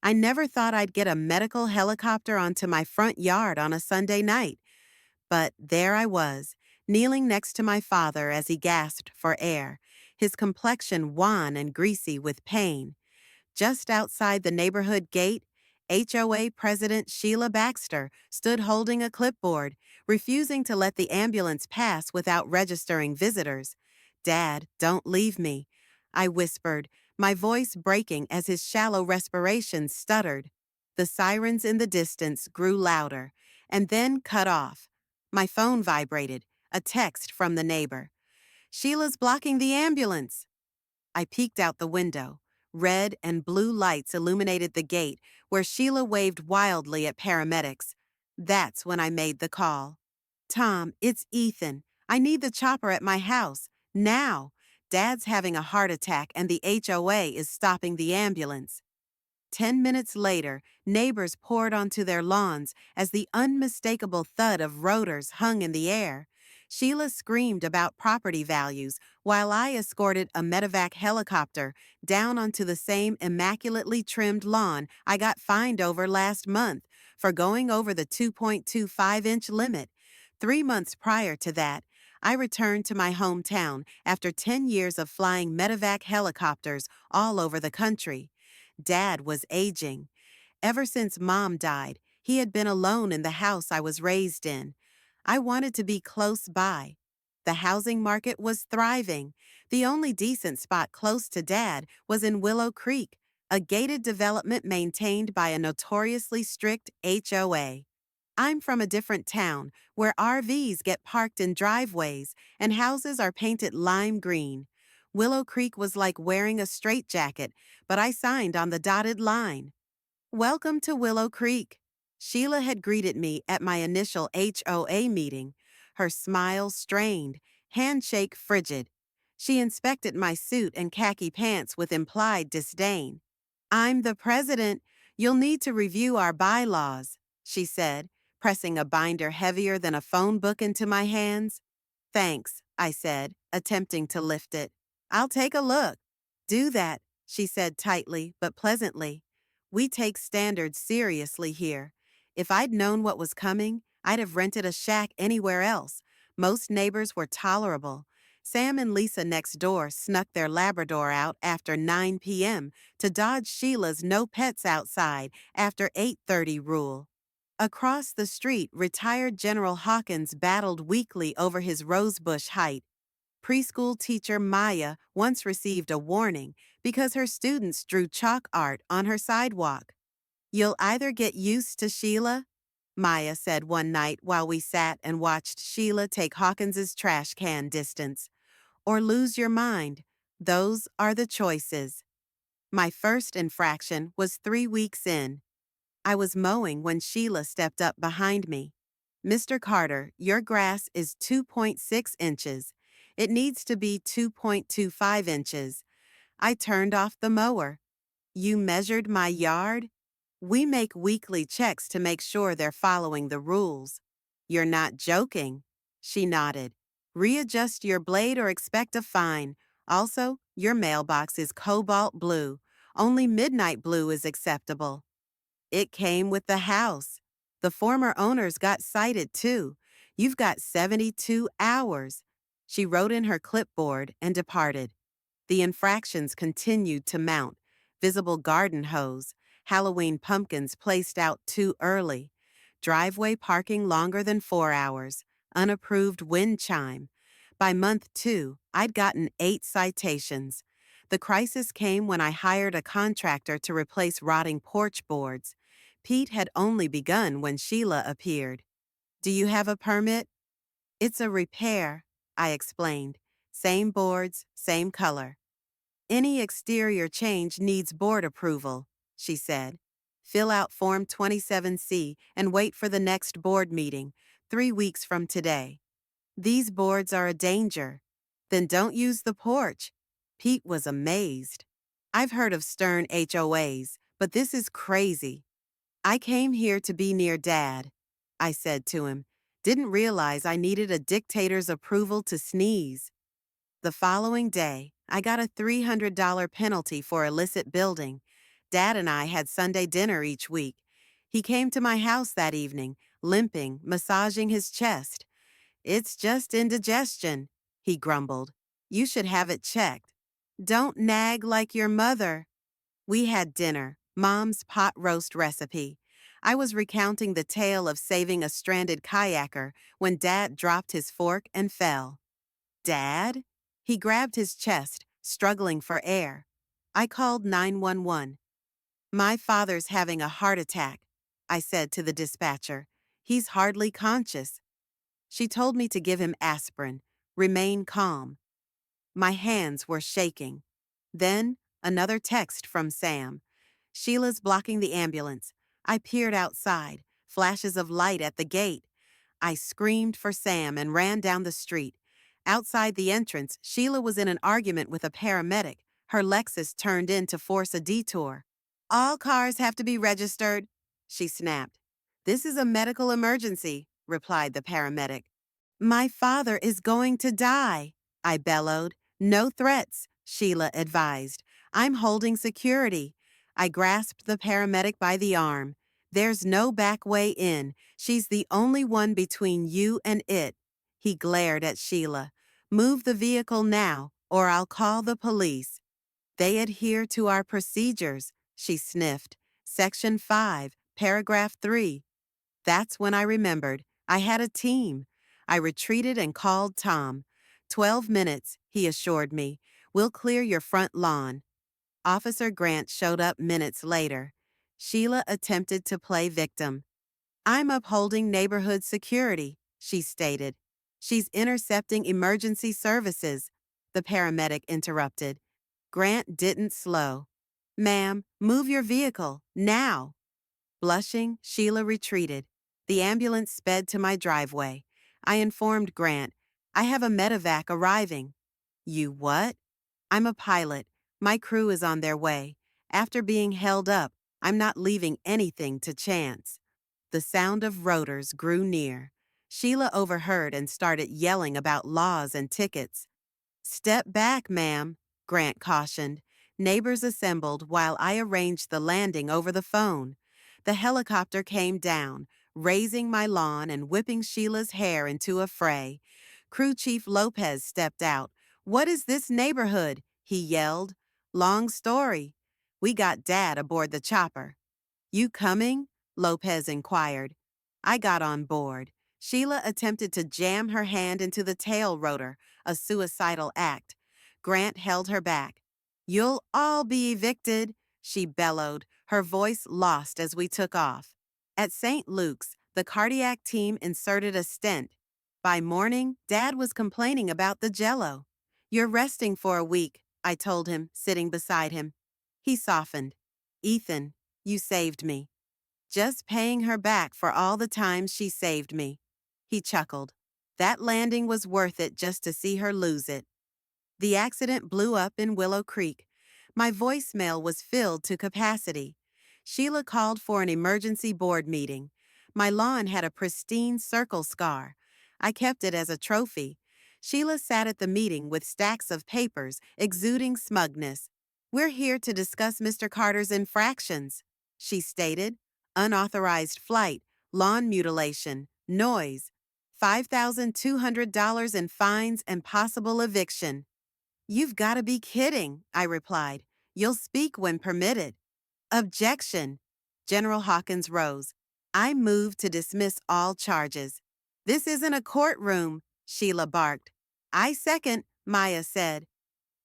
I never thought I'd get a medical helicopter onto my front yard on a Sunday night. But there I was, kneeling next to my father as he gasped for air, his complexion wan and greasy with pain. Just outside the neighborhood gate, HOA President Sheila Baxter stood holding a clipboard, refusing to let the ambulance pass without registering visitors. "Dad, don't leave me," I whispered, my voice breaking as his shallow respiration stuttered. The sirens in the distance grew louder, and then cut off. My phone vibrated, a text from the neighbor. "Sheila's blocking the ambulance." I peeked out the window. Red and blue lights illuminated the gate where Sheila waved wildly at paramedics. That's when I made the call. "Tom, it's Ethan. I need the chopper at my house. Now. Dad's having a heart attack and the HOA is stopping the ambulance." 10 minutes later, neighbors poured onto their lawns as the unmistakable thud of rotors hung in the air. Sheila screamed about property values while I escorted a medevac helicopter down onto the same immaculately trimmed lawn I got fined over last month for going over the 2.25-inch limit. 3 months prior to that, I returned to my hometown after 10 years of flying medevac helicopters all over the country. Dad was aging. Ever since Mom died, he had been alone in the house I was raised in. I wanted to be close by. The housing market was thriving. The only decent spot close to Dad was in Willow Creek, a gated development maintained by a notoriously strict HOA. I'm from a different town where RVs get parked in driveways and houses are painted lime green. Willow Creek was like wearing a straitjacket, but I signed on the dotted line. "Welcome to Willow Creek." Sheila had greeted me at my initial HOA meeting, her smile strained, handshake frigid. She inspected my suit and khaki pants with implied disdain. "I'm the president. You'll need to review our bylaws," she said, pressing a binder heavier than a phone book into my hands. "Thanks," I said, attempting to lift it. "I'll take a look." "Do that," she said tightly but pleasantly. "We take standards seriously here. If I'd known what was coming, I'd have rented a shack anywhere else. Most neighbors were tolerable. Sam and Lisa next door snuck their Labrador out after 9 p.m. to dodge Sheila's no pets outside after 8:30 rule. Across the street, retired General Hawkins battled weekly over his rosebush height. Preschool teacher Maya once received a warning because her students drew chalk art on her sidewalk. "You'll either get used to Sheila," Maya said one night while we sat and watched Sheila take Hawkins's trash can distance, "or lose your mind. Those are the choices." My first infraction was 3 weeks in. I was mowing when Sheila stepped up behind me. "Mr. Carter, your grass is 2.6 inches. It needs to be 2.25 inches. I turned off the mower. "You measured my yard?" "We make weekly checks to make sure they're following the rules." "You're not joking." She nodded. "Readjust your blade or expect a fine. Also, your mailbox is cobalt blue. Only midnight blue is acceptable." "It came with the house. The former owners got cited too. You've got 72 hours. She wrote in her clipboard and departed. The infractions continued to mount. Visible garden hose, Halloween pumpkins placed out too early, driveway parking longer than 4 hours, unapproved wind chime. By month 2, I'd gotten 8 citations. The crisis came when I hired a contractor to replace rotting porch boards. Pete had only begun when Sheila appeared. "Do you have a permit?" "It's a repair," I explained. "Same boards, same color." "Any exterior change needs board approval," she said. "Fill out Form 27C and wait for the next board meeting, 3 weeks from today." "These boards are a danger." "Then don't use the porch." Pete was amazed. "I've heard of stern HOAs, but this is crazy." "I came here to be near Dad," I said to him. "Didn't realize I needed a dictator's approval to sneeze." The following day, I got a $300 penalty for illicit building. Dad and I had Sunday dinner each week. He came to my house that evening, limping, massaging his chest. It's just indigestion, he grumbled. You should have it checked. Don't nag like your mother. We had dinner, Mom's pot roast recipe. I was recounting the tale of saving a stranded kayaker when Dad dropped his fork and fell. Dad? He grabbed his chest, struggling for air. I called 911. My father's having a heart attack, I said to the dispatcher. He's hardly conscious. She told me to give him aspirin. Remain calm. My hands were shaking. Then, another text from Sam. Sheila's blocking the ambulance. I peered outside, flashes of light at the gate. I screamed for Sam and ran down the street. Outside the entrance, Sheila was in an argument with a paramedic. Her Lexus turned in to force a detour. All cars have to be registered, she snapped. This is a medical emergency, replied the paramedic. My father is going to die, I bellowed. No threats, Sheila advised. I'm holding security. I grasped the paramedic by the arm. There's no back way in. She's the only one between you and it. He glared at Sheila. Move the vehicle now, or I'll call the police. They adhere to our procedures, she sniffed. Section 5, paragraph 3. That's when I remembered. I had a team. I retreated and called Tom. 12 minutes, he assured me. We'll clear your front lawn. Officer Grant showed up minutes later. Sheila attempted to play victim. I'm upholding neighborhood security, she stated. She's intercepting emergency services, the paramedic interrupted. Grant didn't slow. Ma'am, move your vehicle, now. Blushing, Sheila retreated. The ambulance sped to my driveway. I informed Grant, I have a medevac arriving. You what? I'm a pilot. My crew is on their way. After being held up, I'm not leaving anything to chance. The sound of rotors grew near. Sheila overheard and started yelling about laws and tickets. Step back, ma'am, Grant cautioned. Neighbors assembled while I arranged the landing over the phone. The helicopter came down, raising my lawn and whipping Sheila's hair into a fray. Crew Chief Lopez stepped out. What is this neighborhood? He yelled. Long story. We got Dad aboard the chopper. You coming? Lopez inquired. I got on board. Sheila attempted to jam her hand into the tail rotor, a suicidal act. Grant held her back. You'll all be evicted, she bellowed, her voice lost as we took off. At St. Luke's, the cardiac team inserted a stent. By morning, Dad was complaining about the jello. You're resting for a week, I told him, sitting beside him. He softened. Ethan, you saved me. Just paying her back for all the times she saved me. He chuckled. That landing was worth it just to see her lose it. The accident blew up in Willow Creek. My voicemail was filled to capacity. Sheila called for an emergency board meeting. My lawn had a pristine circle scar. I kept it as a trophy. Sheila sat at the meeting with stacks of papers, exuding smugness. We're here to discuss Mr. Carter's infractions, she stated. Unauthorized flight, lawn mutilation, noise, $5,200 in fines and possible eviction. You've got to be kidding, I replied. You'll speak when permitted. Objection. General Hawkins rose. I move to dismiss all charges. This isn't a courtroom, Sheila barked. I second, Maya said.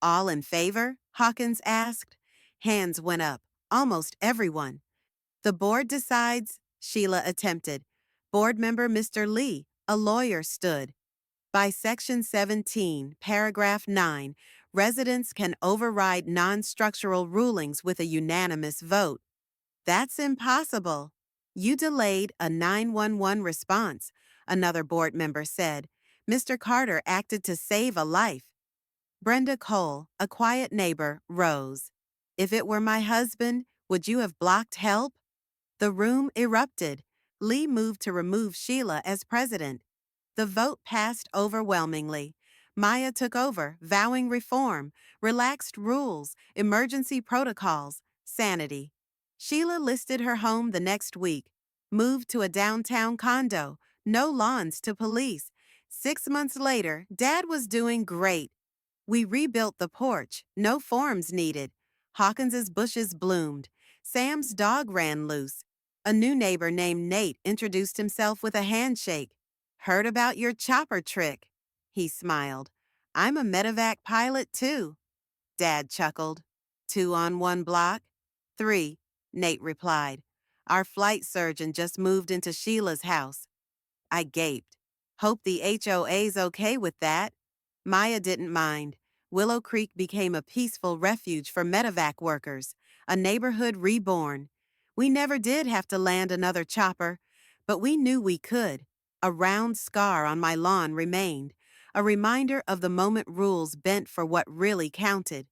All in favor? Hawkins asked. Hands went up, almost everyone. The board decides, Sheila attempted. Board member Mr. Lee, a lawyer, stood. By Section 17, Paragraph 9, residents can override non-structural rulings with a unanimous vote. That's impossible. You delayed a 911 response, another board member said. Mr. Carter acted to save a life. Brenda Cole, a quiet neighbor, rose. If it were my husband, would you have blocked help? The room erupted. Lee moved to remove Sheila as president. The vote passed overwhelmingly. Maya took over, vowing reform, relaxed rules, emergency protocols, sanity. Sheila listed her home the next week, moved to a downtown condo, no lawns to police. 6 months later, Dad was doing great. We rebuilt the porch, no forms needed. Hawkins's bushes bloomed. Sam's dog ran loose. A new neighbor named Nate introduced himself with a handshake. Heard about your chopper trick. He smiled. I'm a medevac pilot, too. Dad chuckled. 2 on 1 block? 3, Nate replied. Our flight surgeon just moved into Sheila's house. I gaped. Hope the HOA's okay with that. Maya didn't mind. Willow Creek became a peaceful refuge for medevac workers, a neighborhood reborn. We never did have to land another chopper, but we knew we could. A round scar on my lawn remained, a reminder of the moment rules bent for what really counted.